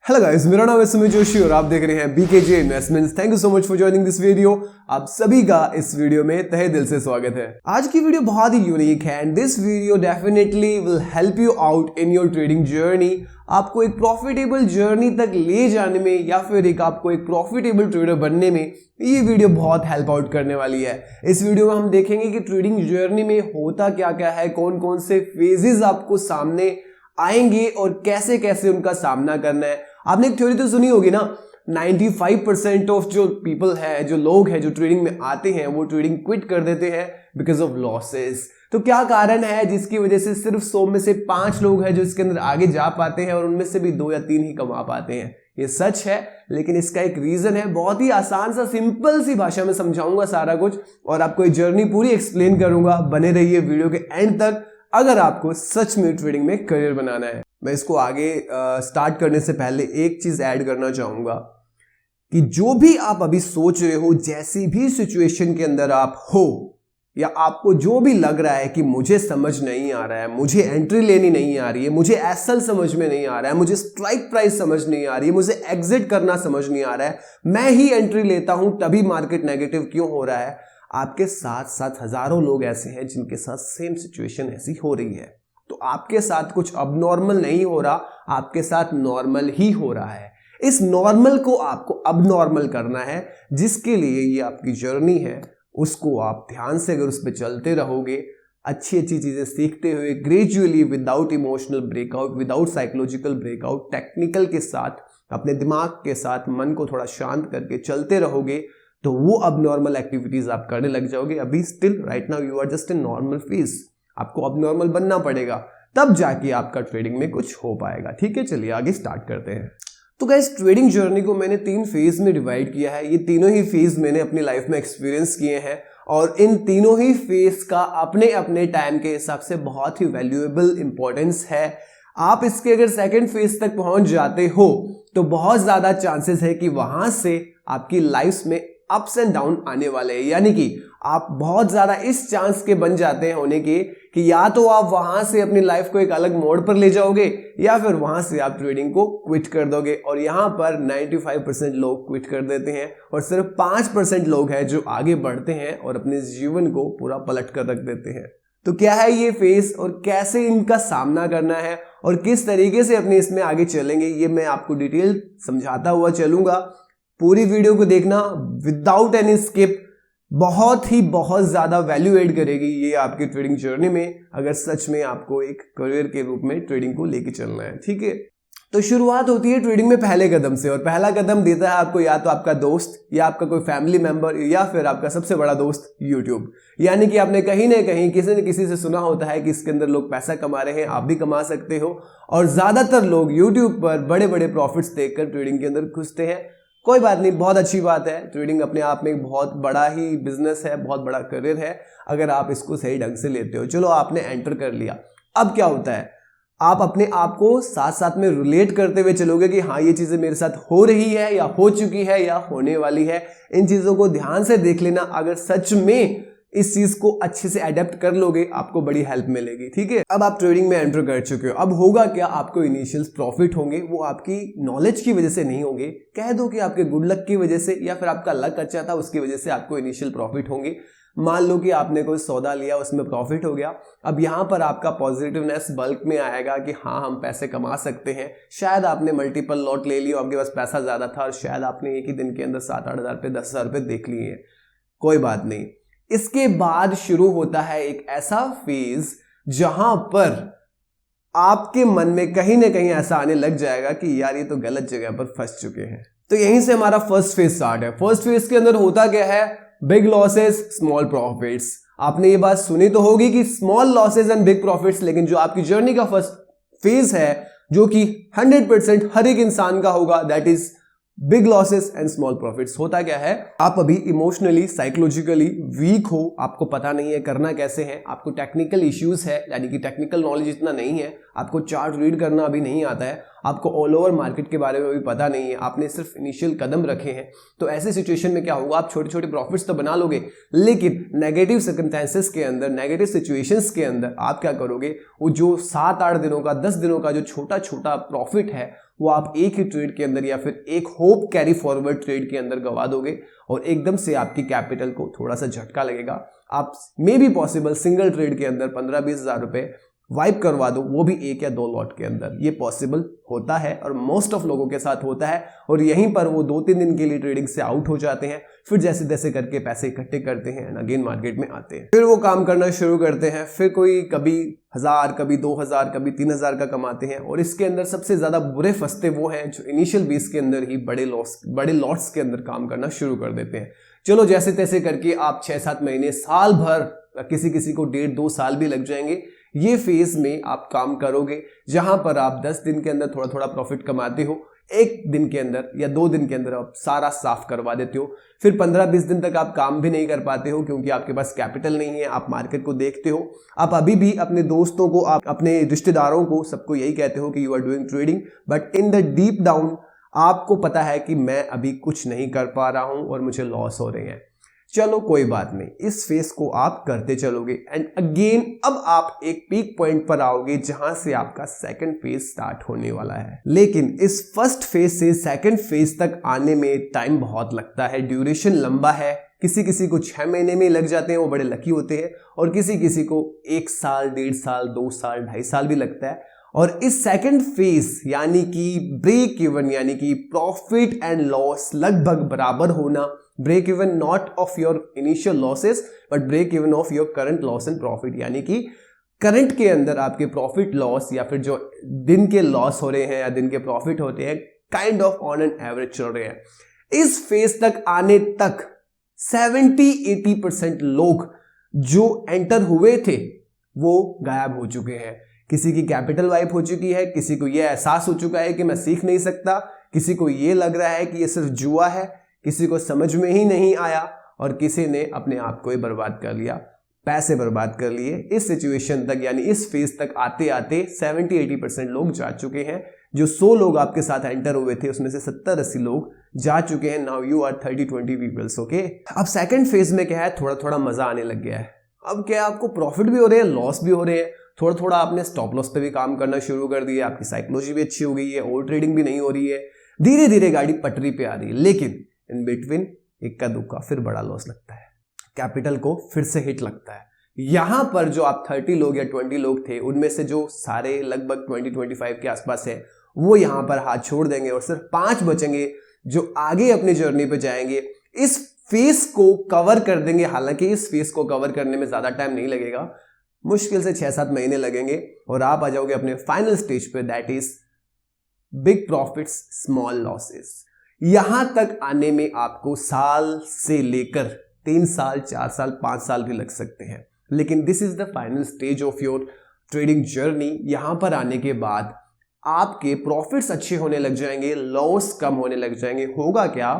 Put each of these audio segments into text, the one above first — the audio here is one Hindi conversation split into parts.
हेलो गाइस, मेरा नाम है सुमित जोशी और आप देख रहे हैं BKJ investments. Thank you so much for joining this video. आप सभी का इस वीडियो में तहे दिल से स्वागत है। आज की वीडियो बहुत ही यूनिक है and this video definitely will help you out in your trading journey. आपको एक प्रॉफिटेबल जर्नी तक ले जाने में या फिर आपको एक प्रॉफिटेबल ट्रेडर बनने में ये वीडियो बहुत हेल्प आउट करने वाली है। इस वीडियो में हम देखेंगे कि ट्रेडिंग जर्नी में होता क्या क्या है, कौन कौन से फेजेस आपको सामने आएंगे और कैसे कैसे उनका सामना करना है। आपने एक थ्योरी तो सुनी होगी ना, 95% ऑफ जो पीपल है, जो लोग हैं जो ट्रेडिंग में आते हैं वो ट्रेडिंग क्विट कर देते हैं बिकॉज ऑफ लॉसेस। तो क्या कारण है जिसकी वजह से सिर्फ 100 में से 5 लोग हैं जो इसके अंदर आगे जा पाते हैं और उनमें से भी 2 या 3 ही कमा पाते हैं। ये सच है, लेकिन इसका एक रीजन है। बहुत ही आसान सा सिंपल सी भाषा में समझाऊंगा सारा कुछ और आपको ये जर्नी पूरी एक्सप्लेन करूंगा। बने रहिए वीडियो के एंड तक अगर आपको सच में ट्रेडिंग में करियर बनाना है। मैं इसको आगे स्टार्ट करने से पहले एक चीज ऐड करना चाहूंगा कि जो भी आप अभी सोच रहे हो, जैसी भी सिचुएशन के अंदर आप हो या आपको जो भी लग रहा है कि मुझे समझ नहीं आ रहा है, मुझे एंट्री लेनी नहीं आ रही है, मुझे एसएल समझ में नहीं आ रहा है, मुझे स्ट्राइक प्राइस समझ नहीं आ रही है, मुझे एग्जिट करना समझ नहीं आ रहा है, मैं ही एंट्री लेता हूं तभी मार्केट नेगेटिव क्यों हो रहा है। आपके साथ साथ हजारों लोग ऐसे हैं जिनके साथ सेम सिचुएशन ऐसी हो रही है। तो आपके साथ कुछ अबनॉर्मल नहीं हो रहा, आपके साथ नॉर्मल ही हो रहा है। इस नॉर्मल को आपको अबनॉर्मल करना है, जिसके लिए ये आपकी जर्नी है। उसको आप ध्यान से अगर उस पर चलते रहोगे, अच्छी अच्छी चीजें सीखते हुए gradually, without emotional breakout, without psychological breakout, technical के साथ, अपने दिमाग के साथ मन को थोड़ा शांत करके चलते रहोगे, तो वो अब नॉर्मल एक्टिविटीज आप करने लग जाओगे। अभी still right now you are just in normal phase. आपको अब नॉर्मल बनना पड़ेगा, तब जाके आपका ट्रेडिंग में कुछ हो पाएगा। ठीक है, चलिए आगे स्टार्ट करते हैं। तो गाइस, ट्रेडिंग जर्नी को मैंने 3 फेज में डिवाइड किया है। ये तीनों ही फेज मैंने अपनी लाइफ में एक्सपीरियंस किए हैं और इन तीनों ही फेज का अपने अपने टाइम के हिसाब से बहुत ही वैल्यूएबल इंपॉर्टेंस है। आप इसके अगर सेकंड फेज तक पहुंच जाते हो तो बहुत ज्यादा चांसेस है कि वहां से आपकी लाइफ में अप्स एंड डाउन आने वाले हैं। यानी कि आप बहुत ज्यादा इस चांस के बन जाते हैं होने के कि या तो आप वहां से अपनी लाइफ को एक अलग मोड़ पर ले जाओगे या फिर वहां से आप ट्रेडिंग को क्विट कर दोगे। और यहां पर 95% लोग क्विट कर देते हैं और सिर्फ 5% लोग हैं जो आगे बढ़ते हैं और अपने जीवन को पूरा पलट कर रख देते हैं। तो क्या है ये फेज और कैसे इनका सामना करना है और किस तरीके से अपने इसमें आगे चलेंगे, ये मैं आपको डिटेल समझाता हुआ चलूंगा। पूरी वीडियो को देखना विदाउट एनी स्किप। बहुत ज्यादा वैल्यू ऐड करेगी ये आपकी ट्रेडिंग जर्नी में, अगर सच में आपको एक करियर के रूप में ट्रेडिंग को लेके चलना है। ठीक है, तो शुरुआत होती है ट्रेडिंग में पहले कदम से और पहला कदम देता है आपको या तो आपका दोस्त या आपका कोई फैमिली मेंबर या फिर आपका सबसे बड़ा दोस्त यूट्यूब। यानी कि आपने कहीं ना कहीं किसी न किसी से सुना होता है कि इसके अंदर लोग पैसा कमा रहे हैं, आप भी कमा सकते हो। और ज्यादातर लोग यूट्यूब पर बड़े बड़े प्रॉफिट्स देखकर ट्रेडिंग के अंदर घुसते हैं। कोई बात नहीं, बहुत अच्छी बात है। ट्रेडिंग अपने आप में एक बहुत बड़ा ही बिजनेस है, बहुत बड़ा करियर है अगर आप इसको सही ढंग से लेते हो। चलो, आपने एंटर कर लिया। अब क्या होता है, आप अपने आप को साथ साथ में रिलेट करते हुए चलोगे कि हाँ, ये चीजें मेरे साथ हो रही है या हो चुकी है या होने वाली है। इन चीजों को ध्यान से देख लेना। अगर सच में इस चीज को अच्छे से अडेप्ट कर लोगे, आपको बड़ी हेल्प मिलेगी। ठीक है, अब आप ट्रेडिंग में एंटर कर चुके हो। अब होगा क्या, आपको इनिशियल प्रॉफिट होंगे, वो आपकी नॉलेज की वजह से नहीं होंगे। कह दो कि आपके गुड लक की वजह से या फिर आपका लक अच्छा था उसकी वजह से आपको इनिशियल प्रॉफिट होंगे। मान लो कि आपने कोई सौदा लिया, उसमें प्रॉफिट हो गया। अब यहां पर आपका पॉजिटिवनेस बल्क में आएगा कि हाँ, हम पैसे कमा सकते हैं। शायद आपने मल्टीपल लॉट ले लिया, आपके पास पैसा ज्यादा था और शायद आपने एक ही दिन के अंदर 7-8 हज़ार पे 10 हज़ार पे देख लिए हैं। कोई बात नहीं, इसके बाद शुरू होता है एक ऐसा फेज जहां पर आपके मन में कहीं ना कहीं ऐसा आने लग जाएगा कि यार, ये तो गलत जगह पर फंस चुके हैं। तो यहीं से हमारा फर्स्ट फेज स्टार्ट है। फर्स्ट फेज के अंदर होता क्या है, बिग लॉसेस स्मॉल प्रॉफिट्स। आपने ये बात सुनी तो होगी कि small losses and big profits, लेकिन जो आपकी जर्नी का फर्स्ट फेज है जो कि 100% हर एक इंसान का होगा, that is big losses and small profits. होता क्या है, आप अभी इमोशनली साइकोलॉजिकली वीक हो, आपको पता नहीं है करना कैसे है, आपको टेक्निकल इश्यूज है, यानी कि टेक्निकल नॉलेज इतना नहीं है, आपको चार्ट रीड करना अभी नहीं आता है, आपको ऑल ओवर मार्केट के बारे में भी पता नहीं है, आपने सिर्फ इनिशियल कदम रखे हैं। तो ऐसे सिचुएशन में क्या होगा, आप छोटे छोटे प्रॉफिट्स तो बना लोगे, लेकिन नेगेटिव सर्कमस्टेंसेस के अंदर, नेगेटिव सिचुएशंस के अंदर आप क्या करोगे, वो जो 7-8 दिनों का, 10 दिनों का जो छोटा छोटा प्रॉफिट है वो आप एक ही ट्रेड के अंदर या फिर एक होप कैरी फॉरवर्ड ट्रेड के अंदर गवा दोगे और एकदम से आपकी कैपिटल को थोड़ा सा झटका लगेगा। आप may be possible single trade के अंदर 15-20 हज़ार रुपए वाइप करवा दो, वो भी 1 या 2 लॉट के अंदर। ये पॉसिबल होता है और मोस्ट ऑफ लोगों के साथ होता है और यहीं पर वो 2-3 दिन के लिए ट्रेडिंग से आउट हो जाते हैं, फिर जैसे तैसे करके पैसे इकट्ठे करते हैं एंड अगेन मार्केट में आते हैं, फिर वो काम करना शुरू करते हैं। फिर कोई कभी 1000, कभी 2000, कभी 3000 का कमाते हैं और इसके अंदर सबसे ज्यादा बुरे फंसते वो हैं जो इनिशियल बेस के अंदर ही बड़े लॉट्स के अंदर काम करना शुरू कर देते हैं। चलो जैसे तैसे करके आप 6-7 महीने, साल भर, किसी को 1.5-2 साल भी लग जाएंगे, ये फेज में आप काम करोगे जहां पर आप 10 दिन के अंदर थोड़ा थोड़ा प्रॉफिट कमाते हो, 1 दिन के अंदर या 2 दिन के अंदर आप सारा साफ करवा देते हो। फिर 15-20 दिन तक आप काम भी नहीं कर पाते हो क्योंकि आपके पास कैपिटल नहीं है। आप मार्केट को देखते हो, आप अभी भी अपने दोस्तों को, आप अपने रिश्तेदारों को, सबको यही कहते हो कि you are doing trading, but in the deep down आपको पता है कि मैं अभी कुछ नहीं कर पा रहा हूं और मुझे लॉस हो रहे हैं। चलो कोई बात नहीं, इस फेज को आप करते चलोगे एंड अगेन अब आप एक पीक पॉइंट पर आओगे जहां से आपका सेकंड फेज स्टार्ट होने वाला है। लेकिन इस फर्स्ट फेज से सेकंड फेज तक आने में टाइम बहुत लगता है, ड्यूरेशन लंबा है। किसी को 6 महीने में लग जाते हैं, वो बड़े लकी होते हैं, और किसी को 1 साल, 1.5 साल, 2 साल, 2.5 साल भी लगता है। और इस सेकंड फेज यानी कि ब्रेक इवन, यानी कि प्रॉफिट एंड लॉस लगभग बराबर होना, break even not of your initial losses but break even of your current loss and profit, यानी कि करंट के अंदर आपके प्रॉफिट लॉस या फिर जो दिन के लॉस हो रहे हैं या दिन के प्रॉफिट होते हैं kind of on an average चल रहे हैं। इस फेज तक आने तक 70-80% लोग जो एंटर हुए थे वो गायब हो चुके हैं। किसी की कैपिटल वाइप हो चुकी है, किसी को यह एहसास हो चुका है कि मैं सीख नहीं सकता, किसी को यह लग रहा है कि यह सिर्फ जुआ है, किसी को समझ में ही नहीं आया और किसी ने अपने आप को ही बर्बाद कर लिया, पैसे बर्बाद कर लिए। इस सिचुएशन तक यानी इस फेज तक आते आते 70-80% लोग जा चुके हैं। जो 100 लोग आपके साथ एंटर हुए थे उसमें से 70-80 लोग जा चुके हैं। Now you are 30-20 peoples, okay. अब सेकंड फेज में क्या है, थोड़ा थोड़ा मजा आने लग गया है। अब क्या, आपको प्रॉफिट भी हो रहे हैं, लॉस भी हो रहे हैं, थोड़ा थोड़ा आपने स्टॉप लॉस पे भी काम करना शुरू कर दिया, आपकी साइकोलॉजी भी अच्छी हो गई है, ओवर ट्रेडिंग भी नहीं हो रही है, धीरे धीरे गाड़ी पटरी पे आ रही है। लेकिन इन बिटवीन इक्का दुक्का फिर बड़ा लॉस लगता है, कैपिटल को फिर से हिट लगता है। यहां पर जो आप 30 लोग या 20 लोग थे उनमें से जो सारे लगभग 20-25 के आसपास है वो यहां पर हाथ छोड़ देंगे और सिर्फ 5 बचेंगे जो आगे अपनी जर्नी पे जाएंगे, इस फेस को कवर कर देंगे। हालांकि इस फेस को कवर करने में ज्यादा टाइम नहीं लगेगा, मुश्किल से 6-7 महीने लगेंगे और आप आ जाओगे अपने फाइनल स्टेज पे, that is big profits small losses. यहां तक आने में आपको साल से लेकर 3 साल, 4 साल, 5 साल भी लग सकते हैं, लेकिन this is the final stage of your trading journey. यहां पर आने के बाद आपके प्रॉफिट्स अच्छे होने लग जाएंगे, लॉस कम होने लग जाएंगे। होगा क्या,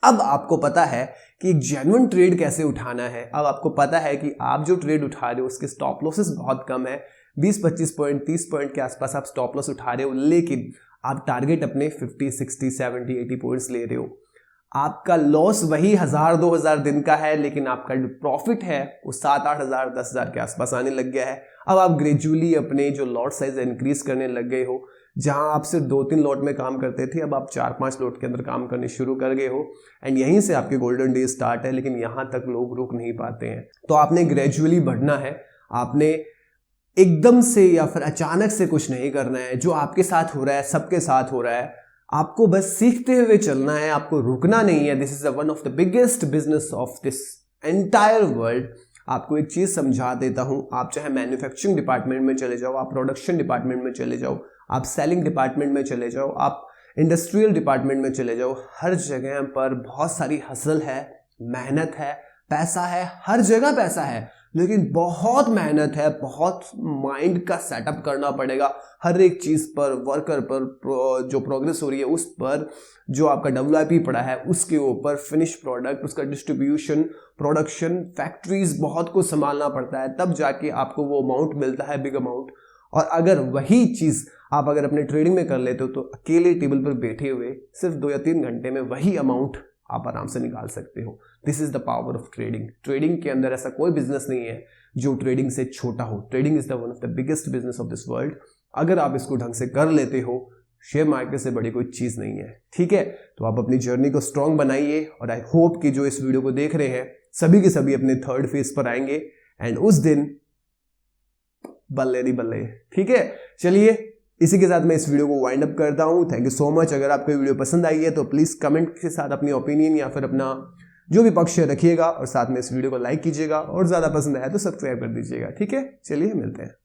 अब आपको पता है कि एक जेन्युइन ट्रेड कैसे उठाना है। अब आपको पता है कि आप जो ट्रेड उठा रहे हो उसके स्टॉप लॉसेस बहुत कम है, 20-25 पॉइंट, 30 पॉइंट के आसपास आप स्टॉप लॉस उठा रहे हो, लेकिन आप टारगेट अपने 50, 60, 70, 80 पॉइंट्स ले रहे हो। आपका लॉस वही 1000-2000 दिन का है, लेकिन आपका जो प्रॉफिट है वो 7-8 हज़ार, 10 हज़ार के आसपास आने लग गया है। अब आप ग्रेजुअली अपने जो लॉट साइज इंक्रीज करने लग गए हो। जहां आप सिर्फ 2-3 लॉट में काम करते थे, अब आप 4-5 लॉट के अंदर काम करने शुरू कर गए हो एंड यहीं से आपके गोल्डन डे स्टार्ट है। लेकिन यहां तक लोग रुक नहीं पाते हैं, तो आपने ग्रेजुअली बढ़ना है। आपने एकदम से या फिर अचानक से कुछ नहीं करना है। जो आपके साथ हो रहा है सबके साथ हो रहा है, आपको बस सीखते हुए चलना है, आपको रुकना नहीं है। This is one of the biggest business of this entire world. आपको एक चीज समझा देता हूं, आप चाहे मैन्युफैक्चरिंग डिपार्टमेंट में चले जाओ, आप प्रोडक्शन डिपार्टमेंट में चले जाओ, आप सेलिंग डिपार्टमेंट में चले जाओ, आप इंडस्ट्रियल डिपार्टमेंट में चले जाओ, हर जगह पर बहुत सारी हसल है, मेहनत है, पैसा है, हर जगह पैसा है, लेकिन बहुत मेहनत है, बहुत माइंड का सेटअप करना पड़ेगा हर एक चीज पर, वर्कर पर जो प्रोग्रेस हो रही है उस पर, जो आपका WIP पड़ा है उसके ऊपर, फिनिश प्रोडक्ट, उसका डिस्ट्रीब्यूशन, प्रोडक्शन, फैक्ट्रीज, बहुत कुछ संभालना पड़ता है, तब जाके आपको वो अमाउंट मिलता है, बिग अमाउंट। और अगर वही चीज आप अगर अपने ट्रेडिंग में कर लेते हो तो अकेले टेबल पर बैठे हुए सिर्फ 2 या 3 घंटे में वही अमाउंट आप आराम से निकाल सकते हो। This is the power of trading. Trading के अंदर ऐसा कोई बिजनेस नहीं है जो ट्रेडिंग से छोटा हो। Trading is the one of the biggest business of this world. अगर आप इसको ढंग से कर लेते हो, शेयर मार्केट से बड़ी कोई चीज नहीं है, ठीक है। तो आप अपनी जर्नी को स्ट्रांग बनाइए और आई होप कि जो इस वीडियो को देख रहे हैं सभी के सभी अपने थर्ड फेज पर आएंगे एंड उस दिन बल्ले दी बल्ले, ठीक है। चलिए इसी के साथ मैं इस वीडियो को वाइंड अप करता हूं। Thank you so much. अगर आपको वीडियो पसंद आई है तो प्लीज कमेंट के साथ अपनी ओपिनियन या फिर अपना जो भी पक्ष रखिएगा और साथ में इस वीडियो को लाइक कीजिएगा और ज्यादा पसंद आया तो सब्सक्राइब कर दीजिएगा, ठीक है। चलिए मिलते हैं।